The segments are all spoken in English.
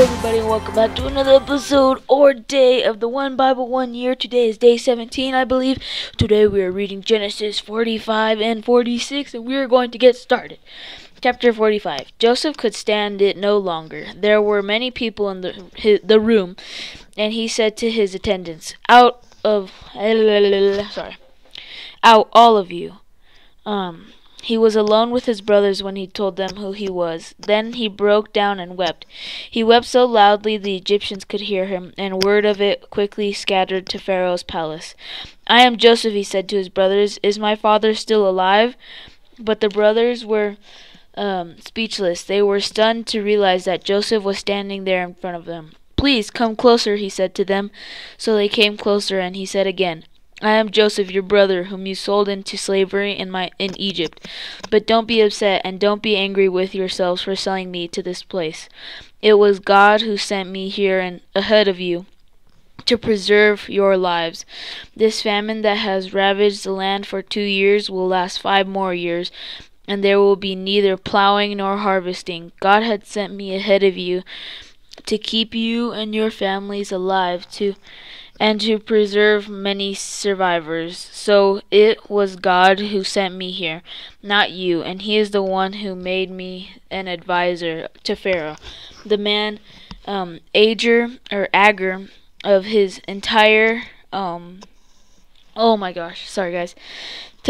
everybody, and welcome back to another episode or day of the One Bible 1 Year. Today is day 17, I believe. Today we are reading Genesis 45 and 46, and we are going to get started. Chapter 45. Joseph could stand it no longer. There were many people in the room, and he said to his attendants, Out, all of you. He was alone with his brothers when he told them who he was. Then he broke down and wept. He wept so loudly the Egyptians could hear him, and word of it quickly scattered to Pharaoh's palace. I am Joseph, he said to his brothers. Is my father still alive? But the brothers were speechless. They were stunned to realize that Joseph was standing there in front of them. Please come closer, he said to them. So they came closer, and he said again, I am Joseph, your brother, whom you sold into slavery in Egypt. But don't be upset, and don't be angry with yourselves for selling me to this place. It was God who sent me here and ahead of you to preserve your lives. This famine that has ravaged the land for 2 years will last 5 more years, and there will be neither plowing nor harvesting. God had sent me ahead of you to keep you and your families alive, and to preserve many survivors. So it was God who sent me here, not you, and he is the one who made me an advisor to Pharaoh. The man Agur of his entire to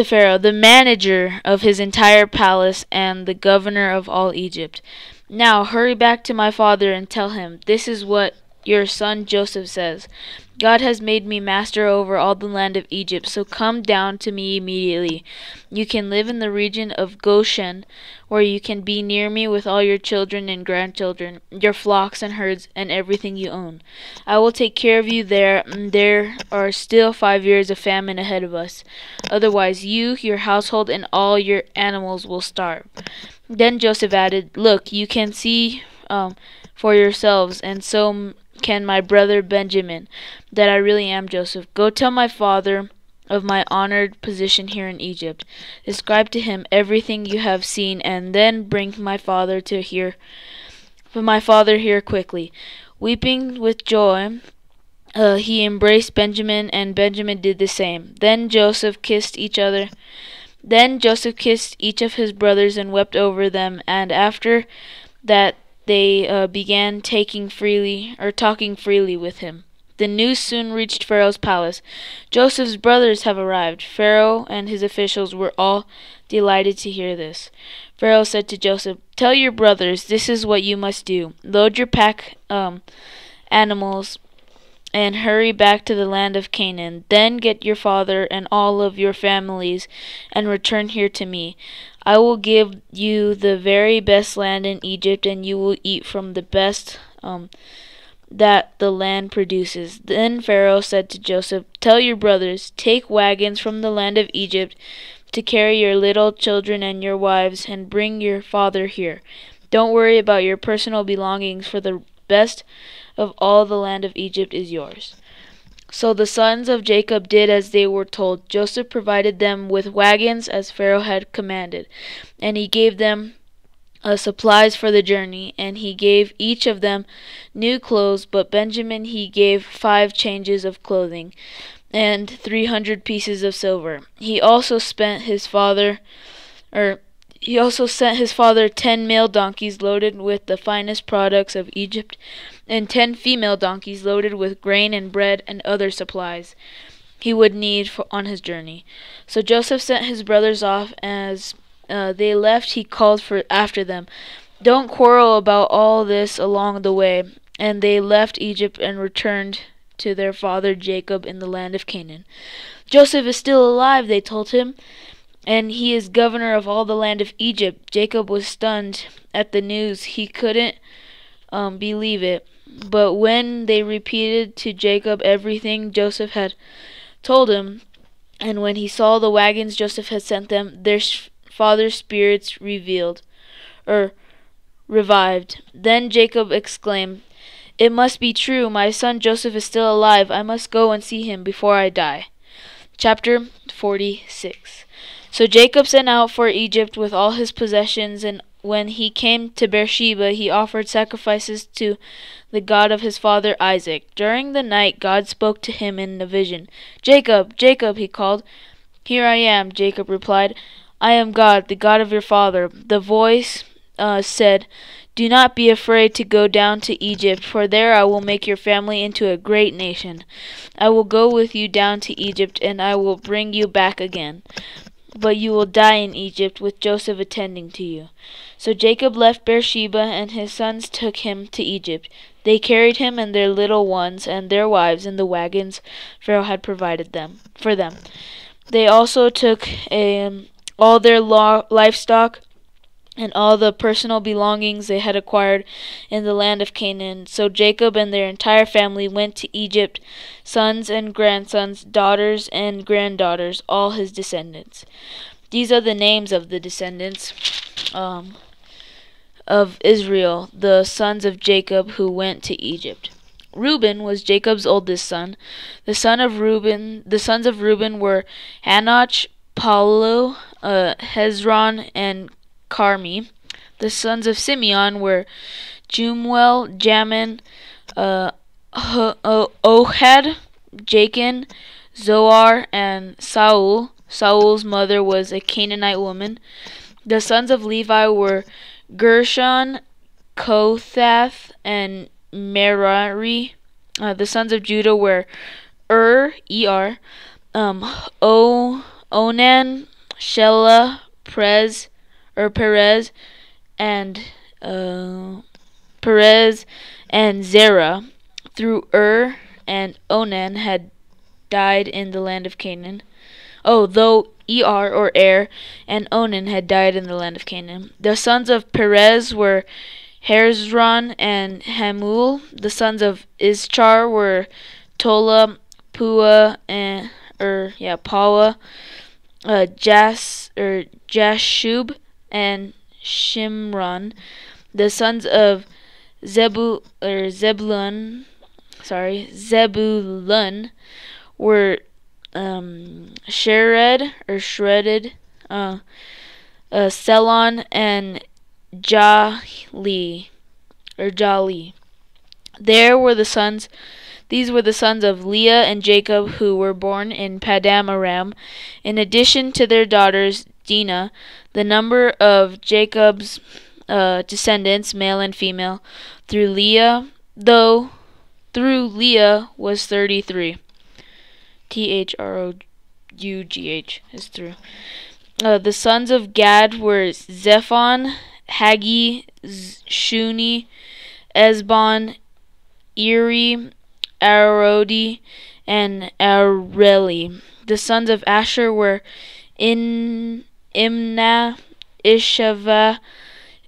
Pharaoh, the manager of his entire palace and the governor of all Egypt. Now hurry back to my father and tell him, this is what your son Joseph says. God has made me master over all the land of Egypt, so come down to me immediately. You can live in the region of Goshen, where you can be near me with all your children and grandchildren, your flocks and herds, and everything you own. I will take care of you there. There are still 5 years of famine ahead of us. Otherwise you, your household, and all your animals will starve. Then Joseph added, Look, you can see for yourselves, and so can my brother Benjamin, that I really am Joseph. Go tell my father of my honored position here in Egypt. Describe to him everything you have seen, and then bring my father here quickly. Weeping with joy, he embraced Benjamin, and Benjamin did the same. Then Joseph kissed each of his brothers and wept over them, and after that they began talking freely with him. The news soon reached Pharaoh's palace. Joseph's brothers have arrived. Pharaoh and his officials were all delighted to hear this. Pharaoh said to Joseph, Tell your brothers, this is what you must do. Load your pack animals and hurry back to the land of Canaan. Then get your father and all of your families and return here to me. I will give you the very best land in Egypt, and you will eat from the best that the land produces. Then Pharaoh said to Joseph, Tell your brothers, take wagons from the land of Egypt to carry your little children and your wives, and bring your father here. Don't worry about your personal belongings, for the best of all the land of Egypt is yours. So the sons of Jacob did as they were told. Joseph provided them with wagons as Pharaoh had commanded, and he gave them supplies for the journey, and he gave each of them new clothes. But Benjamin he gave 5 changes of clothing and 300 pieces of silver. He also sent his father 10 male donkeys loaded with the finest products of Egypt, and 10 female donkeys loaded with grain and bread and other supplies he would need on his journey. So Joseph sent his brothers off. As they left, he called after them, Don't quarrel about all this along the way. And they left Egypt and returned to their father Jacob in the land of Canaan. Joseph is still alive, they told him, and he is governor of all the land of Egypt. Jacob was stunned at the news. He couldn't believe it. But when they repeated to Jacob everything Joseph had told him, and when he saw the wagons Joseph had sent them, their father's spirits revived. Then Jacob exclaimed, It must be true. My son Joseph is still alive. I must go and see him before I die. Chapter 46. So Jacob set out for Egypt with all his possessions and when he came to Beersheba, he offered sacrifices to the God of his father Isaac. During the night, God spoke to him in a vision. "Jacob, Jacob," he called. "Here I am," Jacob replied. "I am God, the God of your father." The voice said, "Do not be afraid to go down to Egypt, for there I will make your family into a great nation. I will go with you down to Egypt, and I will bring you back again. But you will die in Egypt, with Joseph attending to you." So Jacob left Beersheba, and his sons took him to Egypt. They carried him and their little ones and their wives in the wagons Pharaoh had provided for them. They also took all their livestock and all the personal belongings they had acquired in the land of Canaan. So Jacob and their entire family went to Egypt, sons and grandsons, daughters and granddaughters, all his descendants. These are the names of the descendants of Israel, the sons of Jacob who went to Egypt. Reuben was Jacob's oldest son. The sons of Reuben were Hanoch, Palu, Hezron, and Carmi. The sons of Simeon were Jumuel, Jamin, Ohad, Jachin, Zoar, and Saul. Saul's mother was a Canaanite woman. The sons of Levi were Gershon, Kohath, and Merari. The sons of Judah were Er, Onan, Shelah, Perez, and Zerah. Through and Onan had died in the land of Canaan. Though Er and Onan had died in the land of Canaan. The sons of Perez were Hezron and Hamul. The sons of Ischar were Tola, Pua, and Pawa, Jashub, and Shimron. The sons of Zebulun were Shredded, Selon, and Jali. These were the sons of Leah and Jacob who were born in Paddan Aram. In addition to their daughters Dinah, the number of Jacob's descendants, male and female, through Leah was 33. Through is through. The sons of Gad were Zephon, Hagi, Shuni, Esbon, Eri, Arodi, and Areli. The sons of Asher were Imnah,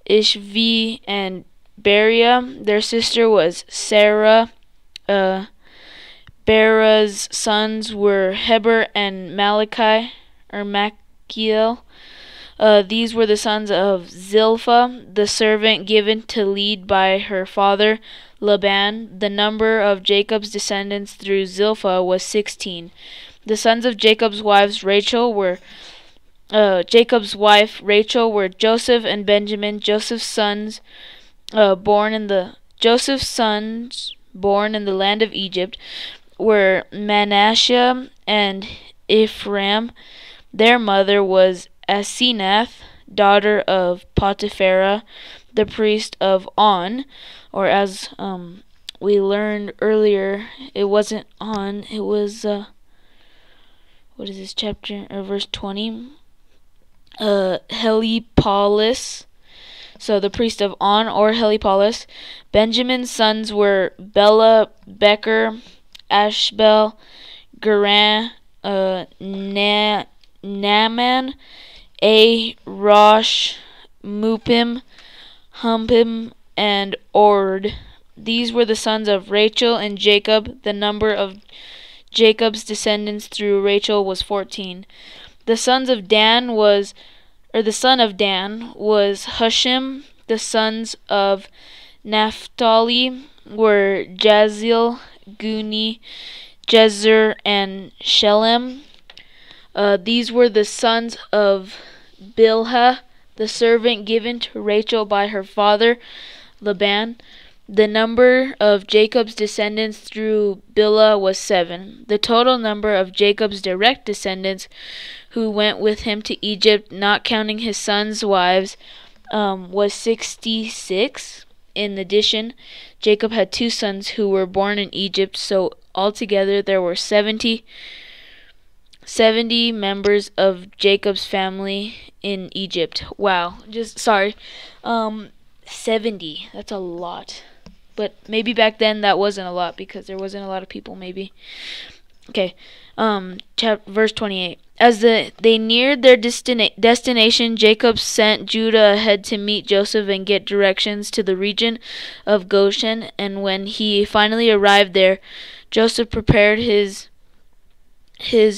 Ishvi, and Beria. Their sister was Sarah. Bera's sons were Heber and Machiel. These were the sons of Zilpah, the servant given to lead by her father Laban. The number of Jacob's descendants through Zilpah was 16. The sons of Jacob's wife Rachel were Joseph and Benjamin. Joseph's sons born in the land of Egypt were Manasseh and Ephraim. Their mother was Asenath, daughter of Potipharah, the priest of On, or as we learned earlier, it wasn't On, it was what is this chapter or verse 20? Helipolis. So the priest of On or Helipolis. Benjamin's sons were Bela, Becher, Ashbel, Geran, Naaman, Rosh, Mupim, Humpim, and Ord. These were the sons of Rachel and Jacob. The number of Jacob's descendants through Rachel was 14. The son of Dan was Hushim. The sons of Naphtali were Jazil, Guni, Jezer, and Shelem. These were the sons of Bilhah. the servant given to Rachel by her father Laban. The number of Jacob's descendants through Bilhah was 7. The total number of Jacob's direct descendants who went with him to Egypt, not counting his sons' wives, was 66. In addition, Jacob had 2 sons who were born in Egypt, so altogether there were 70 members of Jacob's family in Egypt. Wow. 70. That's a lot. But maybe back then that wasn't a lot because there wasn't a lot of people, maybe. Okay. Verse 28. As they neared their destination, Jacob sent Judah ahead to meet Joseph and get directions to the region of Goshen. And when he finally arrived there, Joseph prepared his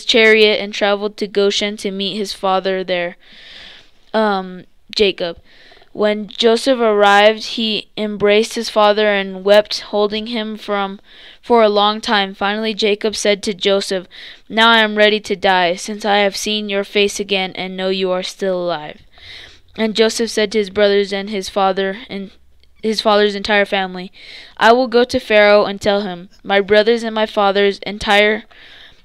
chariot and traveled to Goshen to meet his father there, Jacob. When Joseph arrived, he embraced his father and wept, holding him for a long time. Finally, Jacob said to Joseph, "Now I am ready to die, since I have seen your face again and know you are still alive." And Joseph said to his brothers and his father's entire family, "I will go to Pharaoh and tell him, 'My brothers and my father's entire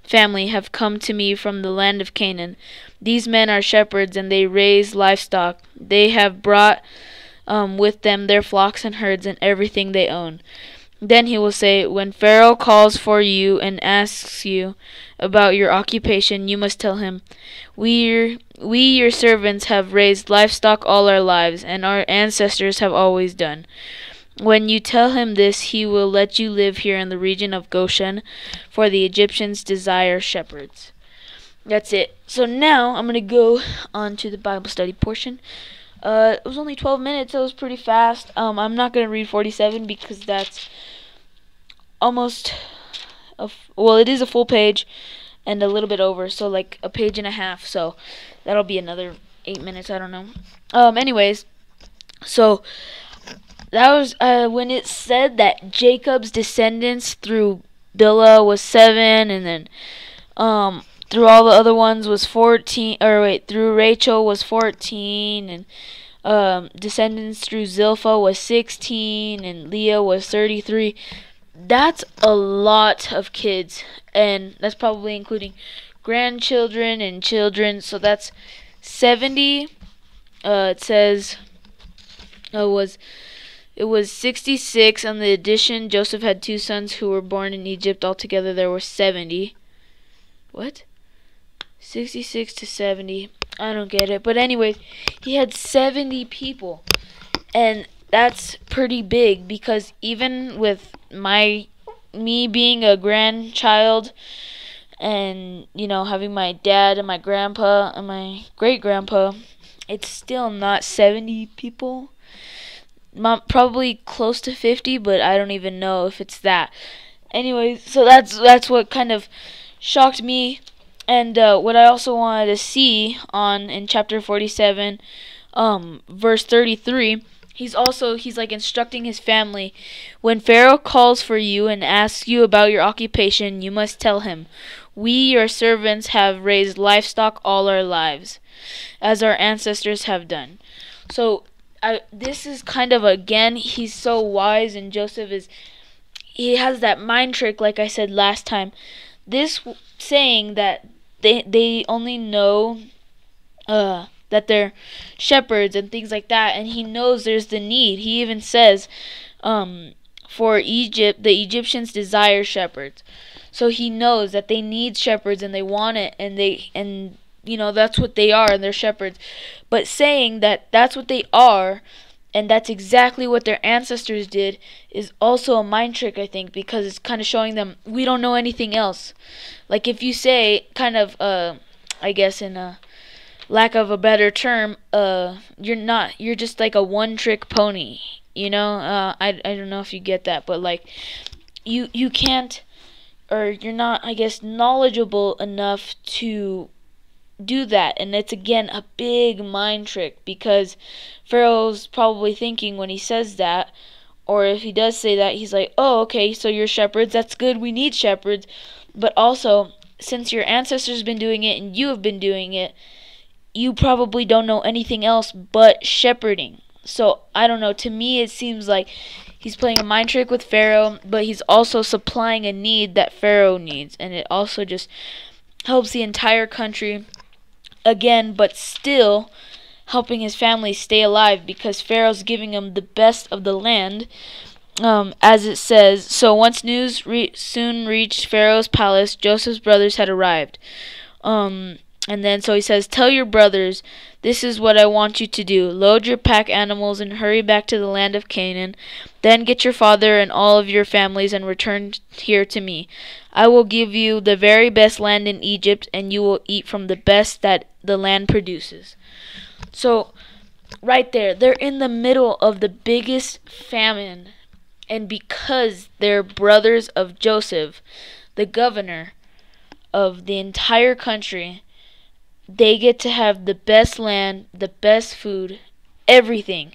family have come to me from the land of Canaan. These men are shepherds and they raise livestock. They have brought with them their flocks and herds and everything they own.' Then he will say, 'When Pharaoh calls for you and asks you about your occupation, you must tell him, we your servants have raised livestock all our lives, and our ancestors have always done.' When you tell him this, he will let you live here in the region of Goshen, for the Egyptians desire shepherds." That's it. So now I'm going to go on to the Bible study portion. It was only 12 minutes, so it was pretty fast. I'm not going to read 47 because that's almost, it is a full page and a little bit over, so like a page and a half, so that'll be another 8 minutes, I don't know. Anyways, so that was when it said that Jacob's descendants through Bilhah was 7, and then through all the other ones was 14. Through Rachel was 14, and descendants through Zilpah was 16, and Leah was 33. That's a lot of kids, and that's probably including grandchildren and children. So that's 70. It says it was 66 on the addition. Joseph had 2 sons who were born in Egypt. Altogether there were 70. What? 66 to 70. I don't get it. But anyways, he had 70 people. And that's pretty big because even with me being a grandchild and, having my dad and my grandpa and my great-grandpa, it's still not 70 people. Probably close to 50, but I don't even know if it's that. Anyways, so that's what kind of shocked me, and what I also wanted to see in chapter 47, verse 33. He's like instructing his family. When Pharaoh calls for you and asks you about your occupation, you must tell him, "We, your servants, have raised livestock all our lives, as our ancestors have done." So this is kind of, again, he's so wise, and Joseph he has that mind trick, like I said last time. This saying that they only know that they're shepherds and things like that, and he knows there's the need. He even says, for Egypt, the Egyptians desire shepherds. So he knows that they need shepherds and they want it, and that's what they are, and they're shepherds. But saying that that's what they are, and that's exactly what their ancestors did, is also a mind trick, I think, because it's kind of showing them we don't know anything else. Like if you say, kind of, I guess in a lack of a better term, you're just like a one-trick pony. I don't know if you get that, but like you can't, or you're not, I guess, knowledgeable enough to do that. And it's, again, a big mind trick, because Pharaoh's probably thinking when he says that, or if he does say that, he's like, "Oh, okay, so you're shepherds, that's good, we need shepherds, but also, since your ancestors have been doing it and you have been doing it, you probably don't know anything else but shepherding. So I don't know, to me it seems like he's playing a mind trick with Pharaoh, but he's also supplying a need that Pharaoh needs, and it also just helps the entire country again, but still helping his family stay alive because Pharaoh's giving him the best of the land. As it says, so once news soon reached Pharaoh's palace, Joseph's brothers had arrived. And then so he says, tell your brothers, this is what I want you to do. Load your pack animals and hurry back to the land of Canaan. Then get your father and all of your families and return here to me. I will give you the very best land in Egypt, and you will eat from the best that the land produces. So, right there, they're in the middle of the biggest famine. And because they're brothers of Joseph, the governor of the entire country, they get to have the best land, the best food, everything.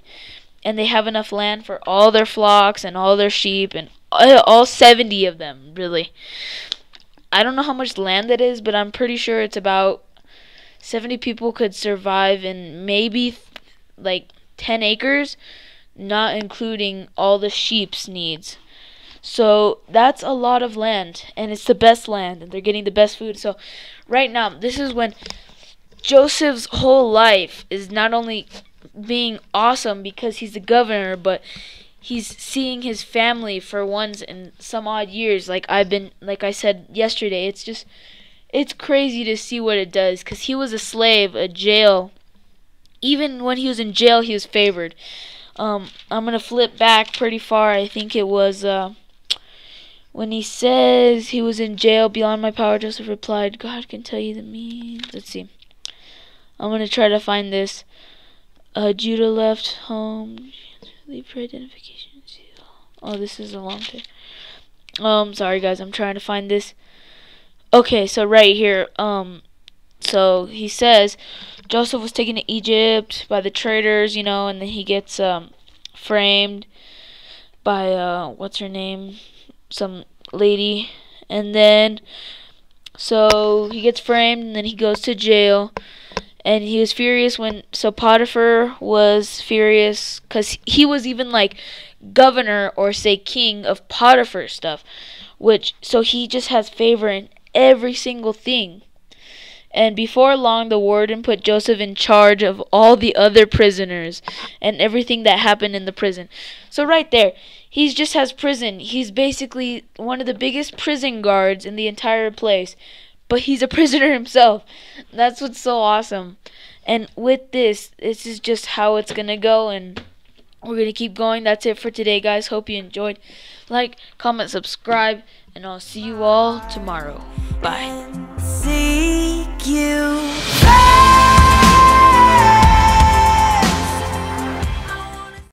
And they have enough land for all their flocks and all their sheep and all 70 of them, really. I don't know how much land that is, but I'm pretty sure it's about 70 people could survive in maybe like 10 acres, not including all the sheep's needs. So that's a lot of land, and it's the best land, and they're getting the best food. So right now, this is when Joseph's whole life is not only being awesome because he's the governor, but he's seeing his family for once in some odd years. Like I said yesterday, it's crazy to see what it does, because he was a slave, a jail. Even when he was in jail, he was favored. I'm gonna flip back pretty far. I think it was when he says he was in jail beyond my power. Joseph replied, God can tell you the means. Let's see. I'm going to try to find this. Judah left home. Leave for identification. Oh, this is a long time. Sorry guys, I'm trying to find this. Okay, so right here. So he says Joseph was taken to Egypt by the traders, and then he gets framed by what's her name? Some lady. And then so he gets framed, and then he goes to jail. And he was furious so Potiphar was furious because he was even like governor or say king of Potiphar stuff, so he just has favor in every single thing. And before long, the warden put Joseph in charge of all the other prisoners and everything that happened in the prison. So right there, he just has prison. He's basically one of the biggest prison guards in the entire place. But he's a prisoner himself. That's what's so awesome. And with this is just how it's going to go. And we're going to keep going. That's it for today, guys. Hope you enjoyed. Like, comment, subscribe. And I'll see you all tomorrow. Bye. Seek you.